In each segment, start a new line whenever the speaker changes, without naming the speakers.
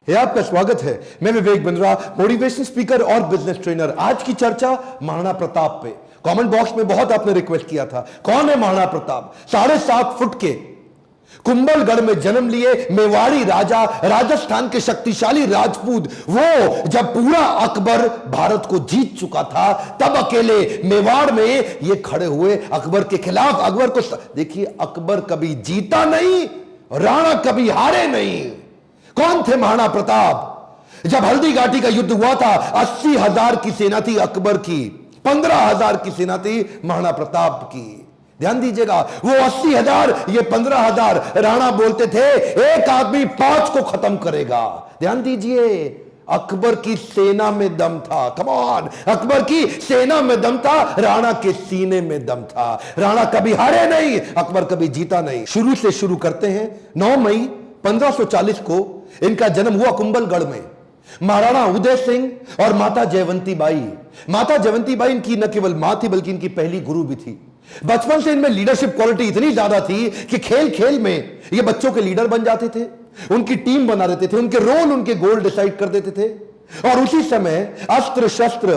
हे आपका स्वागत है। मैं विवेक बिंद्रा, मोटिवेशन स्पीकर और बिजनेस ट्रेनर। आज की चर्चा महाराणा प्रताप पे। कमेंट बॉक्स में बहुत आपने रिक्वेस्ट किया था, कौन है महाराणा प्रताप? 7.5 फुट के कुंभलगढ़ में जन्म लिए मेवाड़ी राजा, राजस्थान के शक्तिशाली राजपूत। वो जब पूरा अकबर भारत को जीत चुका था, तब अकेले मेवाड़ में ये खड़े हुए अकबर के खिलाफ। अकबर को देखिए, अकबर कभी जीता नहीं, राणा कभी हारे नहीं। कौन थे महाराणा प्रताप? जब हल्दी घाटी का युद्ध हुआ था, 80,000 की सेना थी अकबर की, 15,000 की सेना थी महाराणा प्रताप की। ध्यान दीजिएगा, वो 80,000, ये 15,000। राणा बोलते थे एक आदमी 5 को खत्म करेगा। ध्यान दीजिए, अकबर की सेना में दम था। कम ऑन, अकबर की सेना में दम था, राणा के सीने में दम था। राणा कभी हारे नहीं, अकबर कभी जीता नहीं। शुरू से शुरू करते हैं। 9 मई 1540 को इनका जन्म हुआ कुंभलगढ़ में। महाराणा उदय सिंह और माता जयवंती बाई। माता जयवंती बाई इनकी न केवल मां थी, बल्कि इनकी पहली गुरु भी थी। बचपन से इनमें लीडरशिप क्वालिटी इतनी ज्यादा थी कि खेल खेल में ये बच्चों के लीडर बन जाते थे, उनकी टीम बना देते थे, उनके रोल, उनके गोल डिसाइड कर देते थे। और उसी समय अस्त्र शस्त्र,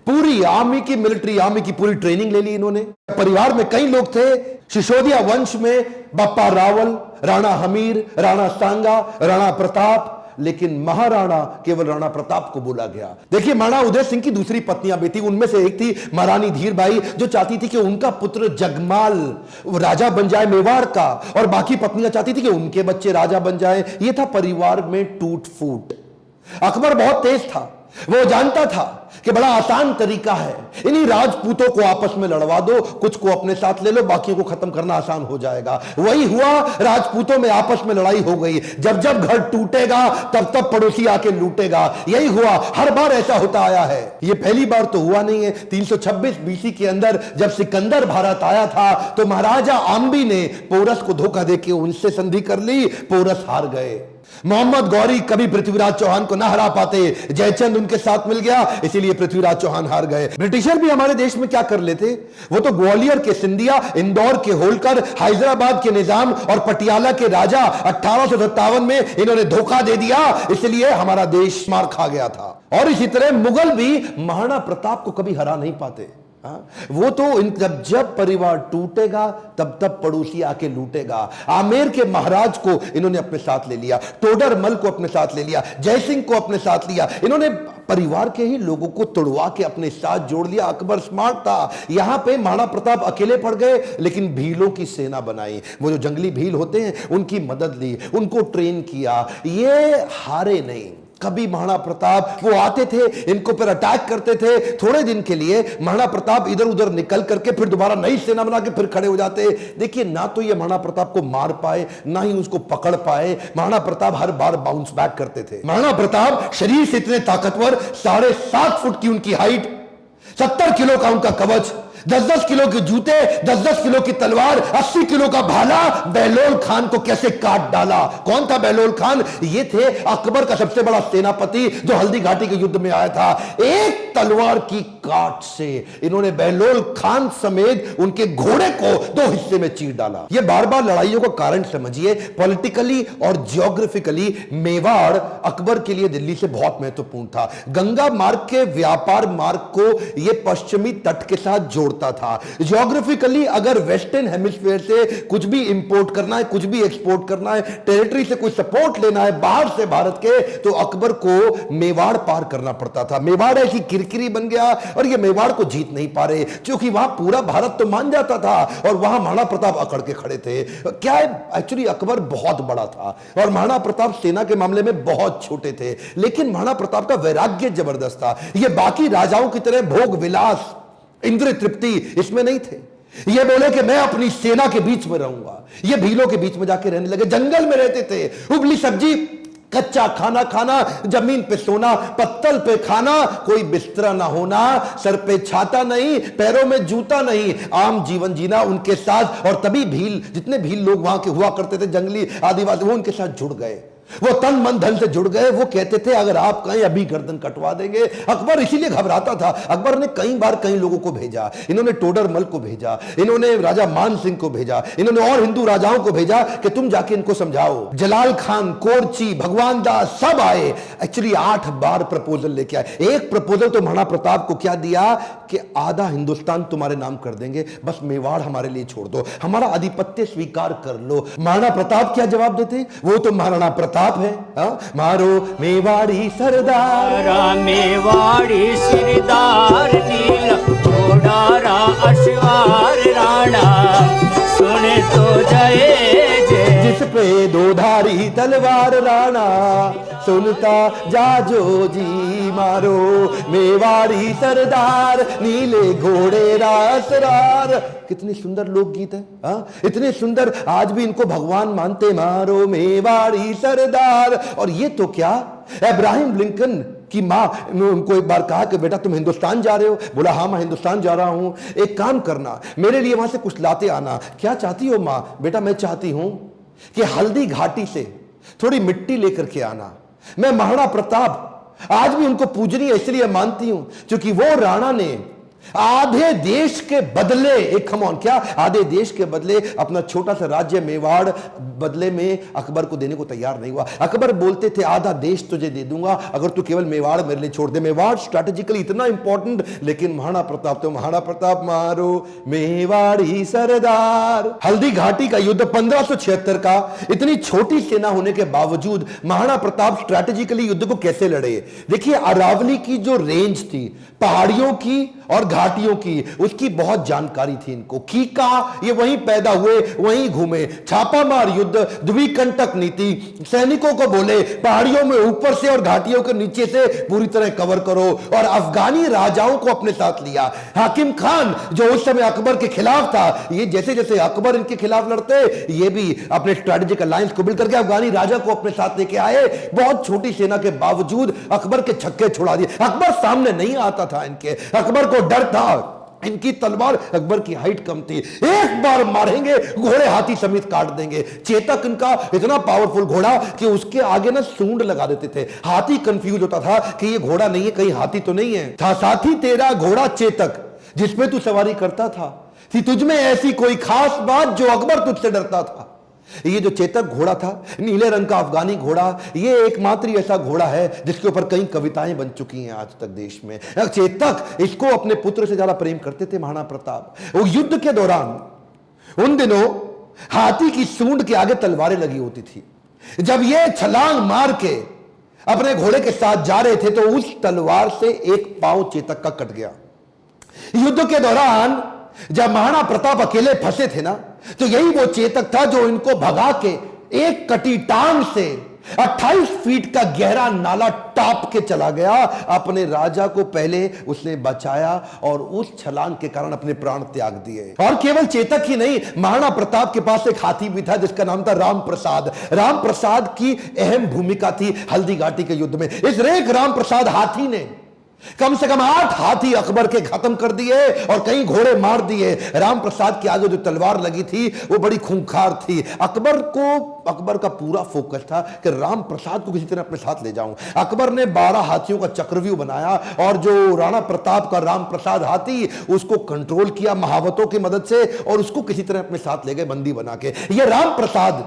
पूरी आर्मी की, मिलिट्री आर्मी की पूरी ट्रेनिंग ले ली इन्होंने। परिवार में कई लोग थे। सिसोदिया वंश में बप्पा रावल, राणा हमीर, राणा सांगा, राणा प्रताप, लेकिन महाराणा केवल राणा प्रताप को बोला गया। देखिए, महाराणा उदय सिंह की दूसरी पत्नियां भी थी। उनमें से एक थी महारानी धीरबाई, जो चाहती थी कि उनका पुत्र जगमाल राजा बन जाए मेवाड़ का, और बाकी पत्नियां चाहती थी कि उनके बच्चे राजा बन जाए। यह था परिवार में टूट फूट। अकबर बहुत तेज था, वो जानता था कि बड़ा आसान तरीका है, इन्हीं राजपूतों को आपस में लड़वा दो, कुछ को अपने साथ ले लो, बाकियों को खत्म करना आसान हो जाएगा। वही हुआ, राजपूतों में आपस में लड़ाई हो गई। जब जब घर टूटेगा, तब तब पड़ोसी आके लूटेगा। यही हुआ, हर बार ऐसा होता आया है। ये पहली बार तो हुआ नहीं है। 326 बीसी के अंदर जब सिकंदर भारत आया था, तो महाराजा आम्बी ने पोरस को धोखा देके उनसे संधि कर ली। पोरस हार गए। मोहम्मद गौरी कभी पृथ्वीराज चौहान को ना हरा पाते, जयचंद उनके साथ मिल गया, इसीलिए पृथ्वीराज चौहान हार गए। ब्रिटिशर भी हमारे देश में क्या कर लेते, वो तो ग्वालियर के सिंधिया, इंदौर के होलकर, हैदराबाद के निजाम और पटियाला के राजा 1857 में इन्होंने धोखा दे दिया, इसलिए हमारा देश मार खा गया था। और इसी तरह मुगल भी महाराणा प्रताप को कभी हरा नहीं पाते। वो तो जब परिवार टूटेगा, तब तब पड़ोसी आके लूटेगा। आमेर के महाराज को इन्होंने अपने साथ ले लिया, टोडरमल को अपने साथ ले लिया, जयसिंह को अपने साथ लिया। इन्होंने परिवार के ही लोगों को तोड़वा के अपने साथ जोड़ लिया। अकबर स्मार्ट था। यहां पे महाराणा प्रताप अकेले पड़ गए, लेकिन भीलों की सेना बनाई। वो जो जंगली भील होते हैं, उनकी मदद ली, उनको ट्रेन किया। ये हारे नहीं कभी। महाराणा प्रताप वो आते थे, इनको पर अटैक करते थे। थोड़े दिन के लिए महाराणा प्रताप इधर उधर निकल करके फिर दोबारा नई सेना बना के फिर खड़े हो जाते। देखिए, ना तो ये महाराणा प्रताप को मार पाए, ना ही उसको पकड़ पाए। महाराणा प्रताप हर बार बाउंस बैक करते थे। महाराणा प्रताप शरीर से इतने ताकतवर, 7.5 फुट की उनकी हाइट, 70 किलो का उनका कवच, 10-10 किलो के जूते, 10-10 किलो की तलवार, 80 किलो का भाला। बहलोल खान को कैसे काट डाला? कौन था बहलोल खान? ये थे अकबर का सबसे बड़ा सेनापति, जो हल्दी घाटी के युद्ध में आया था। एक तलवार की काट से इन्होंने बहलोल खान समेत उनके घोड़े को 2 हिस्से में चीर डाला। ये बार बार लड़ाइयों का कारण समझिए। पॉलिटिकली और जियोग्राफिकली मेवाड़ अकबर के लिए दिल्ली से बहुत महत्वपूर्ण था। गंगा मार्ग के व्यापार मार्ग को यह पश्चिमी तट के साथ जोड़ता था। जियोग्राफिकली अगर वेस्टर्न हेमिस्फीयर से कुछ भी इंपोर्ट करना है, कुछ भी एक्सपोर्ट करना है, टेरिटरी से कोई सपोर्ट लेना है बाहर से भारत के, तो अकबर को मेवाड़ पार करना पड़ता था। मेवाड़ ऐसी किरकिरी बन गया, और ये मेवाड़ को जीत नहीं पा रहे, क्योंकि वहां पूरा भारत तो मान जाता था, और वहां महाराणा प्रताप अकड़ के खड़े थे। क्या है, एक्चुअली अकबर बहुत बड़ा था, और महाराणा प्रताप सेना के मामले में बहुत छोटे थे। लेकिन महाराणा प्रताप का वैराग्य जबरदस्त था। ये बाकी राजाओं की तरह भोग विलास, इंद्रिय तृप्ति इसमें नहीं थे। ये बोले कि मैं अपनी सेना के बीच में रहूंगा। ये भीलों के बीच में जाके रहने लगे, जंगल में रहते थे। उबली सब्जी, कच्चा खाना खाना, जमीन पे सोना, पत्तल पे खाना, कोई बिस्तरा ना होना, सर पे छाता नहीं, पैरों में जूता नहीं, आम जीवन जीना उनके साथ। और तभी भील, जितने भील लोग वहां के हुआ करते थे, जंगली आदिवासी, वो उनके साथ जुड़ गए। वो तन मन धन से जुड़ गए। वो कहते थे अगर आप कहें अभी गर्दन कटवा देंगे। अकबर इसीलिए घबराता था। अकबर ने कई बार कई लोगों को भेजा, इन्होंने टोडरमल को भेजा, इन्होंने राजा मान सिंह को भेजा, इन्होंने और हिंदू राजाओं को भेजा कि तुम जाके इनको समझाओ। जलाल खान, कोरची, भगवान दास सब आए। एक्चुअली 8 बार प्रपोजल लेके आए। एक प्रपोजल तो महाराणा प्रताप को क्या दिया कि आधा हिंदुस्तान तुम्हारे नाम कर देंगे, बस मेवाड़ हमारे लिए छोड़ दो, हमारा आधिपत्य स्वीकार कर लो। महाराणा प्रताप क्या जवाब देते? वो तो महाराणा प्रताप है। मारो मेवाड़ी सरदार,
मेवाड़ी सिरदार, नील घोड़ा अश्वार राणा, सुने तो जय जय।
जिस पे दो धारी तलवार राणा, सुनता जाजो जी। मारो मेवाड़ी सरदार, नीले घोड़े रासरार। कितनी सुंदर लोकगीत है। इतने सुंदर, आज भी इनको भगवान मानते। मारो मेवाड़ी सरदार। और ये तो क्या, अब्राहम लिंकन की माँ ने उनको एक बार कहा कि बेटा तुम हिंदुस्तान जा रहे हो? बोला हाँ मैं हिंदुस्तान जा रहा हूं, एक काम करना मेरे लिए वहां से कुछ लाते आना। क्या चाहती हो माँ? बेटा मैं चाहती हूं कि हल्दी घाटी से थोड़ी मिट्टी लेकर के आना। मैं महाराणा प्रताप आज भी उनको पूजनीय इसलिए मानती हूं क्योंकि वो राणा ने आधे देश के बदले, एक खमौन क्या, आधे देश के बदले अपना छोटा सा राज्य मेवाड़ बदले में अकबर को देने को तैयार नहीं हुआ। अकबर बोलते थे आधा देश तुझे दे दूंगा अगर तू केवल मेवाड़ मेरे लिए छोड़ दे। मेवाड़ स्ट्रैटेजिकली इतना इंपॉर्टेंट, लेकिन महाराणा प्रताप तो महाराणा प्रताप। मारो मेवाड़ी सरदार। हल्दी घाटी का युद्ध 1576 का, इतनी छोटी सेना होने के बावजूद महाराणा प्रताप स्ट्रैटेजिकली युद्ध को कैसे लड़े? देखिए अरावली की जो रेंज थी, पहाड़ियों की और घाटियों की, उसकी बहुत जानकारी थी इनको। कीका ये वहीं पैदा हुए, वहीं घूमे। छापामार युद्ध, द्विकंटक नीति, सैनिकों को बोले पहाड़ियों में ऊपर से और घाटियों के नीचे से पूरी तरह कवर करो। और अफगानी राजाओं को अपने साथ लिया। हाकिम खान जो उस समय अकबर के खिलाफ था, ये जैसे जैसे अकबर इनके खिलाफ लड़ते, ये भी अपने स्ट्रेटेजिक अलायंस को बिल्ड करके अफगानी राजा को अपने साथ लेके आए। बहुत छोटी सेना के बावजूद अकबर के छक्के छुड़ा दिए। अकबर सामने नहीं आता था इनके, अकबर को डर था। इनकी तलवार, अकबर की हाइट कम थी, एक बार मारेंगे घोड़े हाथी समेत काट देंगे। चेतक इनका इतना पावरफुल घोड़ा कि उसके आगे ना सूंड लगा देते थे। हाथी कंफ्यूज होता था कि ये घोड़ा नहीं है, कहीं हाथी तो नहीं है। था साथी तेरा घोड़ा चेतक, जिसमें तू सवारी करता था, थी तुझमें ऐसी कोई खास बात जो अकबर तुझसे डरता था। ये जो चेतक घोड़ा था, नीले रंग का अफगानी घोड़ा, ये एकमात्र ऐसा घोड़ा है जिसके ऊपर कई कविताएं बन चुकी हैं आज तक देश में। चेतक, इसको अपने पुत्र से ज्यादा प्रेम करते थे महाराणा प्रताप। वो युद्ध के दौरान उन दिनों हाथी की सूंड के आगे तलवारें लगी होती थी। जब ये छलांग मार के अपने घोड़े के साथ जा रहे थे तो उस तलवार से एक पांव चेतक का कट गया। युद्ध के दौरान जब महाराणा प्रताप अकेले फंसे थे ना, तो यही वो चेतक था जो इनको भगा के एक कटी टांग से 28 फीट का गहरा नाला टाप के चला गया। अपने राजा को पहले उसने बचाया और उस छलांग के कारण अपने प्राण त्याग दिए। और केवल चेतक ही नहीं, महाराणा प्रताप के पास एक हाथी भी था जिसका नाम था राम प्रसाद। राम प्रसाद की अहम भूमिका थी हल्दी घाटी के युद्ध में। इस रेख राम प्रसाद हाथी ने कम से कम 8 हाथी अकबर के खत्म कर दिए और कई घोड़े मार दिए। राम प्रसाद के आगे जो तलवार लगी थी वो बड़ी खूंखार थी। अकबर का पूरा फोकस था कि राम प्रसाद को किसी तरह अपने साथ ले जाऊं। अकबर ने 12 हाथियों का चक्रव्यूह बनाया और जो राणा प्रताप का राम प्रसाद हाथी, उसको कंट्रोल किया महावतों की मदद से और उसको किसी तरह अपने साथ ले गए बंदी बना के। ये राम प्रसाद,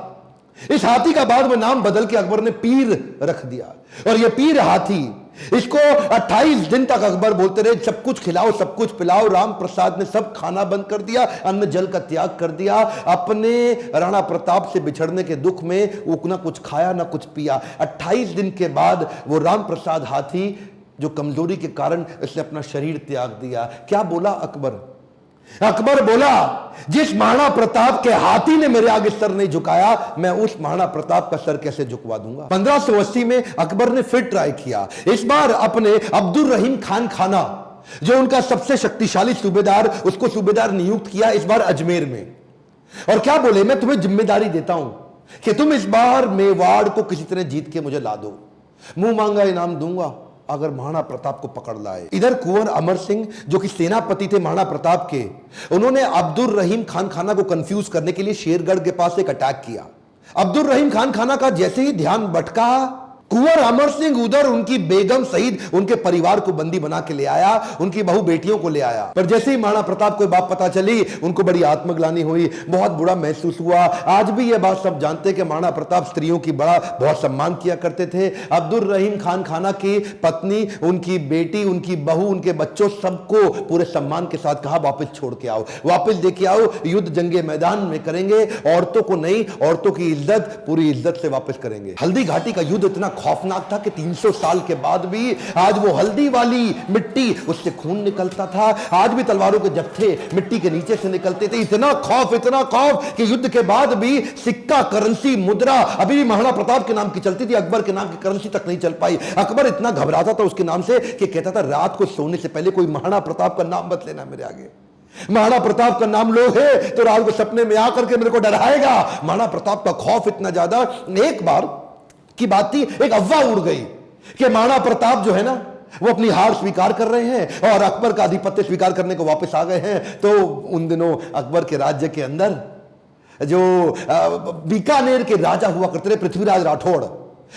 इस हाथी का बाद में नाम बदल के अकबर ने पीर रख दिया। और ये पीर हाथी, इसको 28 दिन तक अकबर बोलते रहे सब कुछ खिलाओ सब कुछ पिलाओ। राम प्रसाद ने सब खाना बंद कर दिया, अन्न जल का त्याग कर दिया। अपने राणा प्रताप से बिछड़ने के दुख में वो ना कुछ खाया ना कुछ पिया। 28 दिन के बाद वो राम प्रसाद हाथी जो कमजोरी के कारण इसने अपना शरीर त्याग दिया। क्या बोला अकबर? अकबर बोला जिस महाराणा प्रताप के हाथी ने मेरे आगे सर नहीं झुकाया, मैं उस महाराणा प्रताप का सर कैसे झुकवा दूंगा। 1580 में अकबर ने फिर ट्राई किया। इस बार अपने अब्दुल रहीम खान खाना, जो उनका सबसे शक्तिशाली सूबेदार, उसको सूबेदार नियुक्त किया इस बार अजमेर में। और क्या बोले, मैं तुम्हें जिम्मेदारी देता हूं कि तुम इस बार मेवाड़ को किसी तरह जीत के मुझे ला दो, मुंह मांगा इनाम दूंगा अगर महाराणा प्रताप को पकड़ लाए। इधर कुंवर अमर सिंह जो कि सेनापति थे महाराणा प्रताप के, उन्होंने अब्दुल रहीम खान खाना को कंफ्यूज करने के लिए शेरगढ़ के पास एक अटैक किया। अब्दुल रहीम खान खाना का जैसे ही ध्यान भटका, कुंवर अमर सिंह उधर उनकी बेगम सहित उनके परिवार को बंदी बना के ले आया, उनकी बहू बेटियों को ले आया। पर जैसे ही महाराणा प्रताप को बात पता चली, उनको बड़ी आत्मग्लानि हुई, बहुत बुरा महसूस हुआ। आज भी यह बात सब जानते हैं कि महाराणा प्रताप स्त्रियों की बहुत सम्मान किया करते थे। अब्दुल रहीम खान खाना की पत्नी, उनकी बेटी, उनकी बहू, उनके बच्चों, सबको पूरे सम्मान के साथ कहा वापस छोड़ के आओ, वापस लेके आओ, युद्ध जंगे मैदान में करेंगे, औरतों को नहीं, औरतों की इज्जत पूरी इज्जत से वापस करेंगे। हल्दी घाटी का युद्ध इतना खौफनाक था कि 300 साल के बाद भी आज वो हल्दी वाली मिट्टी, उससे खून निकलता था। आज भी तलवारों के जत्थे मिट्टी के नीचे से निकलते थे। इतना खौफ कि युद्ध के बाद भी सिक्का, करेंसी, मुद्रा अभी भी महाराणा प्रताप के नाम की चलती थी, अकबर के नाम की करेंसी तक नहीं चल पाई। अकबर इतना घबराता था उसके नाम से कि कहता था रात को सोने से पहले कोई महाराणा प्रताप का नाम मत लेना मेरे आगे। महाराणा प्रताप का नाम लो है तो रात को सपने में आकर के मेरे को डराएगा। महाराणा प्रताप का खौफ इतना ज्यादा। एक बार की बात थी, एक अफवाह उड़ गई कि महाराणा प्रताप जो है ना, वो अपनी हार स्वीकार कर रहे हैं और अकबर का आधिपत्य स्वीकार करने को वापस आ गए हैं। तो उन दिनों अकबर के राज्य के अंदर जो बीकानेर के राजा हुआ करते थे, पृथ्वीराज राठौड़,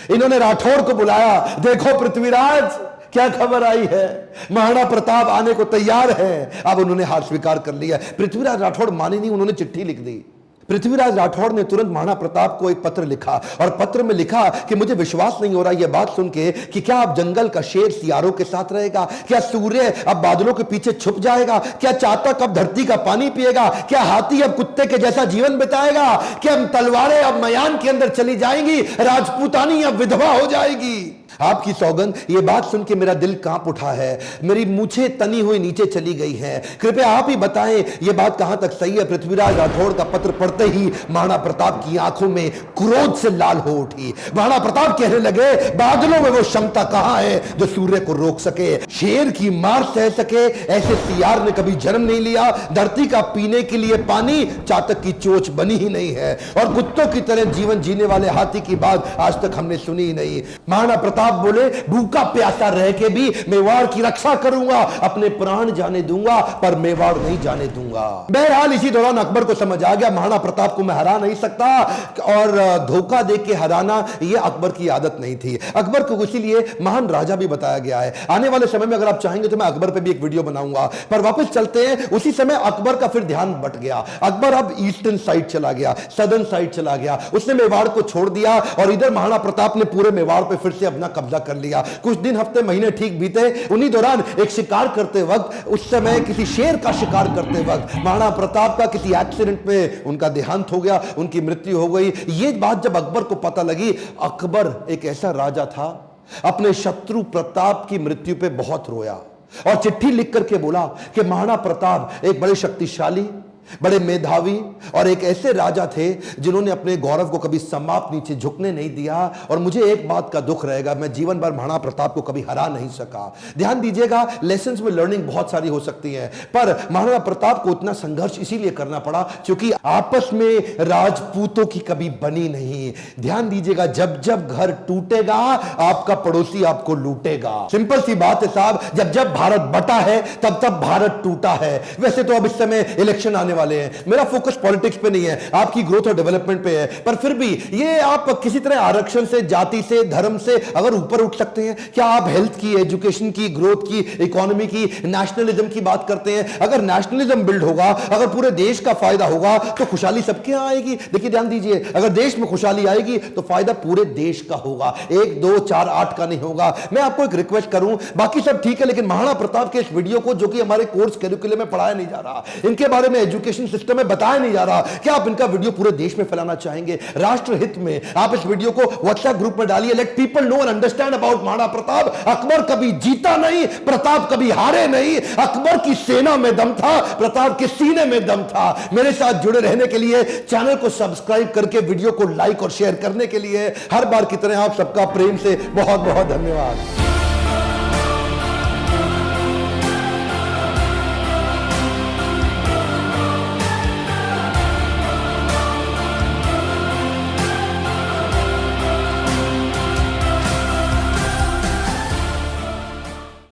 इन्होंने राठौड़ को बुलाया। देखो पृथ्वीराज, क्या खबर आई है, महाराणा प्रताप आने को तैयार है। अब उन्होंने हार स्वीकार कर लिया। पृथ्वीराज राठौड़ माने नहीं, उन्होंने चिट्ठी लिख दी। पृथ्वीराज राठौड़ ने तुरंत महाराणा प्रताप को एक पत्र लिखा और पत्र में लिखा कि मुझे विश्वास नहीं हो रहा यह बात सुन के कि क्या अब जंगल का शेर सियारों के साथ रहेगा, क्या सूर्य अब बादलों के पीछे छुप जाएगा, क्या चातक अब धरती का पानी पिएगा, क्या हाथी अब कुत्ते के जैसा जीवन बिताएगा, क्या तलवारें अब मयान के अंदर चली जाएंगी, राजपूतानी अब विधवा हो जाएगी। आपकी सौगंध, ये बात सुन के मेरा दिल कांप उठा है, मेरी मूछें तनी हुई नीचे चली गई हैं। कृपया आप ही बताएं ये बात कहां तक सही है। पृथ्वीराज राठौड़ का पत्र पढ़ते ही महाराणा प्रताप की आंखों में क्रोध से लाल हो उठी। महाराणा प्रताप कहने लगे, बादलों में वो क्षमता कहां है जो सूर्य को रोक सके, शेर की मार सह सके, ऐसे सियार ने कभी जन्म नहीं लिया। धरती का पीने के लिए पानी चातक की चोंच बनी ही नहीं है और कुत्तों की तरह जीवन जीने वाले हाथी की बात आज तक हमने सुनी ही नहीं। महाराणा प्रताप बोले, भूखा प्यासा रह के भी मेवाड़ की रक्षा करूंगा, अपने प्राण जाने दूंगा पर मेवाड़ नहीं जाने दूंगा। बहरहाल इसी दौरान अकबर को समझ आ गया महाराणा प्रताप को मैं हरा नहीं सकता और धोखा दे के हराना यह अकबर की आदत नहीं थी। अकबर को इसीलिए महान राजा भी बताया गया है। आने वाले समय में अगर आप चाहेंगे तो मैं अकबर पे भी एक वीडियो बनाऊंगा। पर वापस चलते हैं, उसी समय अकबर का फिर ध्यान बट गया। अकबर अब ईस्टर्न साइड चला गया, सदर्न साइड चला गया, उसने मेवाड़ को छोड़ दिया और इधर महाराणा प्रताप ने पूरे मेवाड़ पे फिर से अपना कब्जा कर लिया। कुछ दिन, हफ्ते, महीने ठीक बीते। उन्हीं दौरान एक शिकार करते वक्त, उस समय किसी शेर का शिकार करते वक्त महाराणा प्रताप का किसी एक्सीडेंट में उनका देहांत हो गया, उनकी मृत्यु हो गई। ये बात जब अकबर को पता लगी, अकबर एक ऐसा राजा था, अपने शत्रु प्रताप की मृत्यु पे बहुत रोया और चिट्ठी लिख करके बोला कि महाराणा प्रताप एक बड़े शक्तिशाली, बड़े मेधावी और एक ऐसे राजा थे जिन्होंने अपने गौरव को कभी समाप्त नीचे झुकने नहीं दिया और मुझे एक बात का दुख रहेगा, मैं जीवन भर महाराणा प्रताप को कभी हरा नहीं सका। ध्यान दीजिएगा, लेसन्स में लर्निंग बहुत सारी हो सकती है, पर महाराणा प्रताप को इतना संघर्ष इसीलिए करना पड़ा क्योंकि आपस में राजपूतों की कभी बनी नहीं। ध्यान दीजिएगा, जब जब घर टूटेगा आपका पड़ोसी आपको लूटेगा। सिंपल सी बात है साहब, जब जब भारत बटा है तब तब भारत टूटा है। वैसे तो अब इस समय इलेक्शन आने वाले हैं, मेरा फोकस पॉलिटिक्स पे नहीं है, आपकी ग्रोथ और डेवलपमेंट पे है, पर फिर भी ये आप किसी तरह आरक्षण से, जाति से, धर्म से अगर ऊपर उठ सकते हैं, क्या आप हेल्थ की, एजुकेशन की, ग्रोथ की, इकोनॉमी की, नेशनलिज्म की बात करते हैं? अगर नेशनलिज्म बिल्ड होगा, अगर पूरे देश का फायदा होगा तो खुशहाली सबके यहां आएगी। देखिए ध्यान दीजिए, अगर देश में खुशहाली आएगी तो फायदा पूरे देश का होगा, 1, 2, 4, 8 का नहीं होगा। मैं आपको एक रिक्वेस्ट करूं, बाकी सब ठीक है, लेकिन महाराणा प्रताप के इस वीडियो को, जो कि हमारे कोर्स करिकुलम में पढ़ाया नहीं जा रहा, इनके बारे में एजुकेशन सिस्टम में बताया नहीं जा रहा, क्या आप इनका वीडियो पूरे देश में फैलाना चाहेंगे? राष्ट्र हित में आप इस वीडियो को व्हाट्सएप ग्रुप में डालिए, let people know and understand about Maharana Pratap. Akbar कभी जीता नहीं, प्रताप कभी हारे नहीं। अकबर की सेना में दम था, प्रताप के सीने में दम था। मेरे साथ जुड़े रहने के लिए, चैनल को सब्सक्राइब करके वीडियो को लाइक और शेयर करने के लिए हर बार की तरह आप सबका प्रेम से बहुत बहुत धन्यवाद।